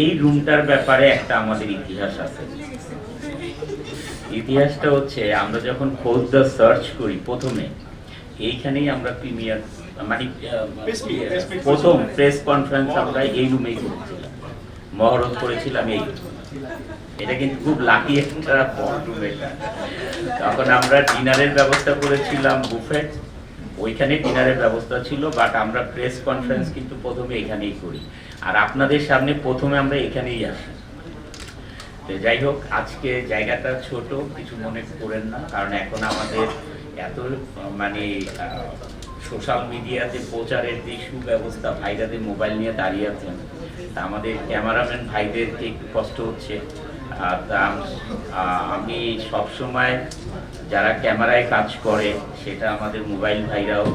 এই রুমটার ব্যাপারে একটা আমাদের ইতিহাস আছে। ইতিহাসটা হচ্ছে আমরা যখন খোঁজ দা সার্চ করি প্রথমে এইখানেই আমরা প্রিমিয়ার মানে প্রথম প্রেস কনফারেন্স আমরা এই রুমেই করেছিলাম, মহরত করেছিলাম এই। এটা কিন্তু খুব লাকি একটা রুম এটা। তখন আমরা ডিনারের ব্যবস্থা করেছিলাম বুফেট, ওইখানে ডিনারের ব্যবস্থা ছিল, বাট আমরা প্রেস কনফারেন্স কিন্তু প্রথমে এখানেই করি, আর আপনাদের সামনে প্রথমে আমরা এখানেই আসি। যাই হোক, আজকে জায়গাটা ছোট, কিছু মনে করেন না, কারণ এখন আমাদের এত মানে সোশ্যাল মিডিয়াতে প্রচারের যে সুব্যবস্থা, ভাইরাদের মোবাইল নিয়ে দাঁড়িয়ে আছেন, তা আমাদের ক্যামেরাম্যান ভাইদেরকে একটু কষ্ট হচ্ছে। তা আমি সবসময় যারা ক্যামেরায় কাজ করে সেটা আমাদের মোবাইল ভাইরাও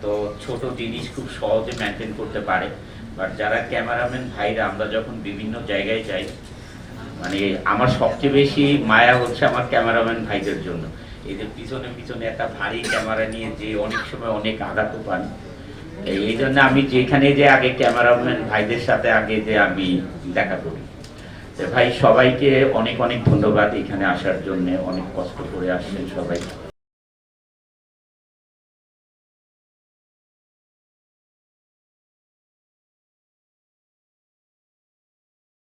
তো ছোট জিনিস খুব সহজে মেনটেন করতে পারে, বাট যারা ক্যামেরাম্যান ভাইরা আমরা যখন বিভিন্ন জায়গায় যাই, মানে আমার সবচেয়ে বেশি মায়া হচ্ছে আমার ক্যামেরাম্যান ভাইদের জন্য। এদের পিছনে পিছনে একটা ভারী ক্যামেরা নিয়ে যে অনেক সময় অনেক আঘাত পান। এই জন্য আমি যেখানে যে আগে ক্যামেরাম্যান ভাইদের সাথে আগে যে আমি দেখা করি। ভাই সবাইকে অনেক অনেক ধন্যবাদ এখানে আসার জন্য, অনেক কষ্ট করে আসছেন সবাই।